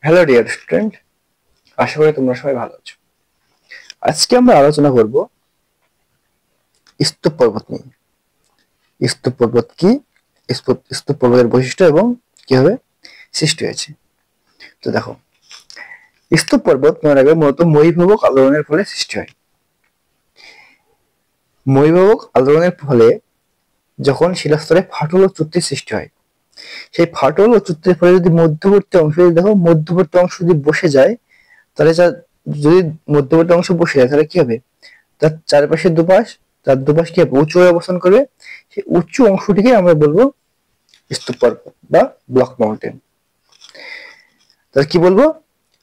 Hello dear student, আশা করি তোমরা সবাই ভালো আছো। আজকে আমরা আলোচনা করব স্তূপ পর্বত নিয়ে। স্তূপ পর্বত কি, স্তূপ পর্বতের বৈশিষ্ট্য এবং কিভাবে সৃষ্টি হয়েছে। তো দেখো, স্তূপ পর্বত মনে রাখবে মূলত মহীভবক আলোড়নের ফলে সৃষ্টি হয়। মহীভবক আলোড়নের ফলে যখন শিলাস্তরে ফাটল ও চুক্তির সৃষ্টি হয়, সেই ফাটল ও চুক্তির ফলে যদি মধ্যবর্তী অংশ দেখো, মধ্যবর্তী অংশ যদি বসে যায়, তাহলে যদি মধ্যবর্তী অংশ বসে যায় তাহলে কি হবে, তার চারপাশের তার দুপাশ কি উঁচু হয়ে অবস্থান করবে। সেই উঁচু অংশটিকে আমরা বলবো স্তূপ পর্বত বা ব্লক মাউন্টেন। তাহলে কি বলবো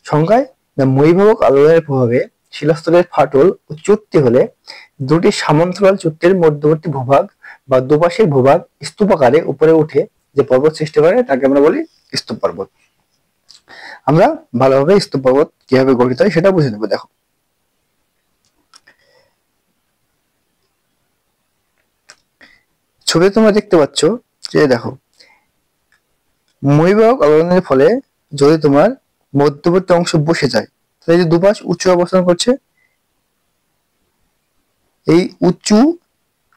সংজ্ঞায়, না মহীভবক আলোড়নের প্রভাবে শিলাস্তরের ফাটল ও চুক্তি হলে দুটি সমান্তরাল চুক্তির মধ্যবর্তী ভূভাগ বা দুপাশের ভূভাগ স্তূপাকারে উপরে উঠে যে পর্বত সৃষ্টি করে তাকে আমরা বলি স্তূপ পর্বত। আমরা ভালোভাবে স্তূপ পর্বত কিভাবে গঠিত হয় সেটা বুঝে নেবো। দেখো, ছবি তোমরা দেখতে পাচ্ছ যে দেখো, মহীভবক আলোড়নের ফলে যদি তোমার মধ্যবর্তী অংশ বসে যায়, তাহলে যে দুপাশ উঁচু অবস্থান করছে, এই উঁচু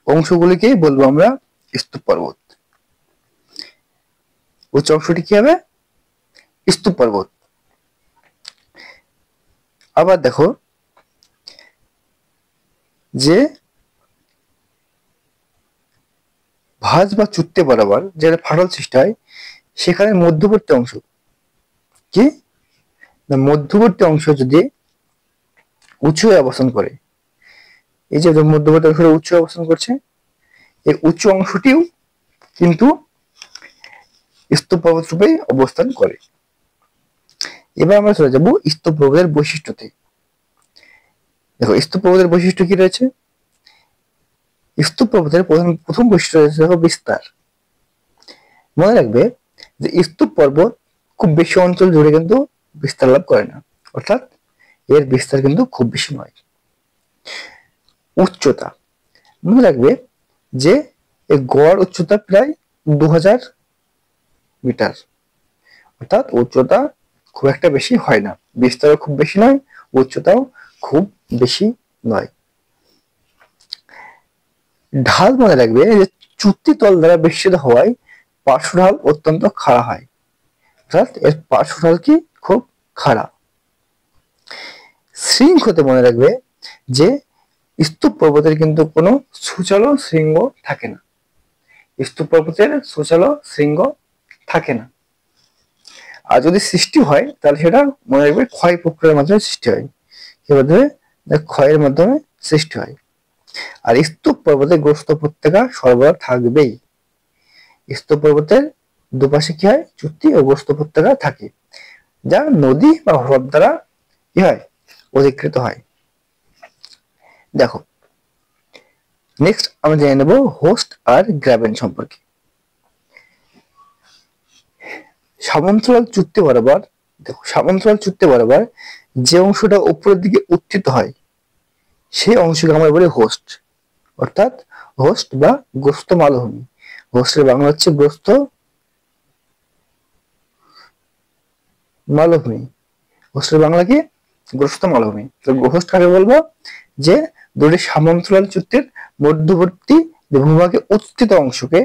অংশগুলিকে বলবো আমরা স্তূপ পর্বত। উচ্চ অংশটি কি হবে, স্তূপ পর্বত। আবার দেখো যে ভাঁজ বা চুত্তে বরাবর যেটা ফাটল সৃষ্টি হয়, সেখানে মধ্যবর্তী অংশ কি, না মধ্যবর্তী অংশ যদি উঁচু হয়ে অবস্থান করে, এই যে মধ্যবর্তী অংশটা উঁচু অবস্থান করছে, এই উঁচু অংশটিও কিন্তু স্তূপ পর্বত রূপে অবস্থান করে। এবার আমরা চলে যাব স্তূপ পর্বতের বৈশিষ্ট্যতে। দেখো, স্তূপ পর্বতের বৈশিষ্ট্য কি রয়েছে। স্তূপ পর্বতের প্রথম বৈশিষ্ট্য রয়েছে দেখো বিস্তার। মনে রাখবে যে স্তূপ পর্বত খুব বেশি অঞ্চল জুড়ে কিন্তু বিস্তার লাভ করে না, অর্থাৎ এর বিস্তার কিন্তু খুব বেশি নয়। উচ্চতা, মনে রাখবে যে এর গড় উচ্চতা প্রায় 2000 মিটার, অর্থাৎ উচ্চতা খুব একটা বেশি হয় না, বিস্তারও খুব বেশি নয়, উচ্চতাও খুব বেশি নয়। ঢাল, মনে রাখবে যে চুক্তি তল দ্বারা বেষ্টিত হওয়ায় পার্শ্বঢাল অত্যন্ত খাড়া হয়, অর্থাৎ এর পার্শ্বঢাল কি খুব খাড়া। শৃঙ্গ হতে মনে রাখবে যে স্তূপ পর্বতের কিন্তু কোনো সুচালো শৃঙ্গ থাকে না। স্তূপ পর্বতের সুচালো শৃঙ্গ থাকে না, আর যদি সৃষ্টি হয় তাহলে সেটা মনে রাখবে ক্ষয় প্রক্রিয়ার মাধ্যমে সৃষ্টি হয়, এর মাধ্যমে ক্ষয়ের মাধ্যমে সৃষ্টি হয়। আর স্তূপ পর্বতে গ্রস্ত উপত্যকা সর্বদা থাকবেই। স্তূপ পর্বতের দুপাশে কি হয়, চুক্তি ও গ্রস্ত উপত্যকা থাকে, যা নদী বা হ্রদ দ্বারা কি হয়, অধিকৃত হয়। দেখো, নেক্সট আমরা জেনে নেব হোস্ট আর গ্রাবেন সম্পর্কে। সমান্তরাল চুক্তি বরাবর, দেখো সমান্তরাল চুক্তি বরাবর যে অংশটা উপরের দিকে উত্থিত হয় সেই অংশকে আমরা বলি হোস্ট, অর্থাৎ হোস্ট বা গ্রস্ত মালভূমি। হোস্টের বাংলা হচ্ছে গ্রস্ত মালভূমি। হোস্টের বাংলা কি, গ্রস্ত মালভূমি। তো হোস্ট কাকে বলবো, যে দুটি সমান্তরাল চুক্তির মধ্যবর্তী ভূভাগে উত্থিত অংশকে,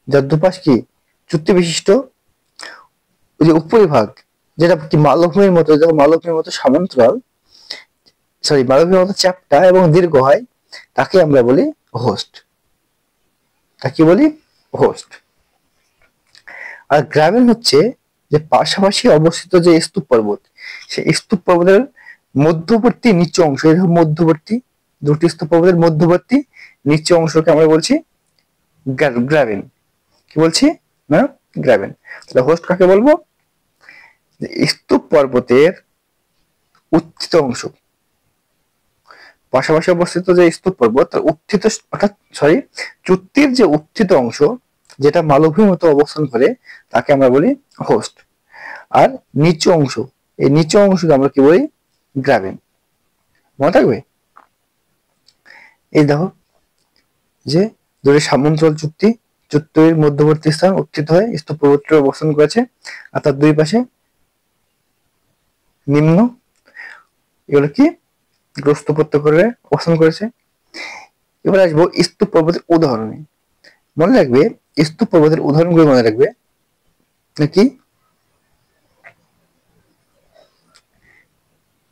যার দুপাশ কি চুক্তি বিশিষ্ট, ওই যে উপরিভাগ যেটা কি মালভূমির মতো, যখন মালভূমির মতো সমান্তরাল, মালভূমির মতো চ্যাপ্টা এবং দীর্ঘ হয়, তাকে আমরা বলি হোস্ট। তাকে বলি হোস্ট। আর গ্রাবেন হচ্ছে যে পাশাপাশি অবস্থিত যে স্তূপ পর্বত, সেই স্তূপ পর্বতের মধ্যবর্তী নিচু অংশ, এরকম মধ্যবর্তী দুটি স্তূপ পর্বতের মধ্যবর্তী নিচু অংশকে আমরা বলছি গ্রাবেন। কি বলছি না, গ্রাবেন। তাহলে হোস্ট কাকে বলবো, স্তূপ পর্বতের উত্থিত অংশ, পাশাপাশি অবস্থিত যে স্তূপ পর্বত তার উত্থিত, অর্থাৎ চুক্তির যে উত্থিত অংশ যেটা মালভূমির মতো অবস্থান করে, তাকে আমরা বলি হোস্ট। আর নিচু অংশ, এই নিচু অংশকে আমরা কি বলি, গ্রাবেন। মনে থাকবে। এই দেখো যে দুটি সমান্তরাল চুক্তির মধ্যবর্তী স্থান উত্থিত হয়ে স্তূপ পর্বতটি অবস্থান করেছে, আর তার দুই পাশে নিম্ন, এগুলো কি গ্রস্ত প্রত্যক্ষরে অবস্থান করেছে। এবার আসবো স্তূপ পর্বতের উদাহরণে। মনে রাখবে স্তূপ পর্বতের উদাহরণগুলো মনে রাখবে নাকি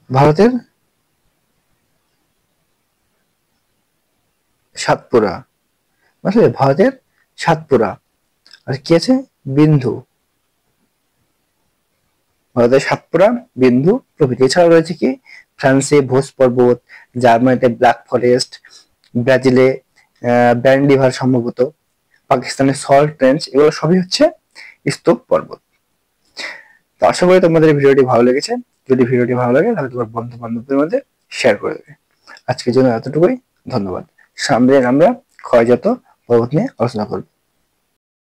ভারতের সাতপুরা, বুঝলে ভারতের সাতপুরা, আর কি আছে বিন্ধু, ভারতের সাতপুরা, বিন্ধু প্রভৃতি। এছাড়াও রয়েছে কি ফ্রান্সে ভোজ পর্বত, জার্মানিতে ব্ল্যাক ফরেস্ট, ব্রাজিলে ব্যান্ডিভার সম্ভবত, পাকিস্তানের সল্ট রেঞ্জ, এগুলো সবই হচ্ছে স্তূপ পর্বত। তো আশা করি তোমাদের ভিডিওটি ভালো লেগেছে। যদি ভিডিওটি ভালো লাগে তাহলে তোমার বন্ধু বান্ধবদের মধ্যে শেয়ার করে দেবে। আজকের জন্য এতটুকুই, ধন্যবাদ। সামনে আমরা ক্ষয়জাত পর্বত নিয়ে আলোচনা করব।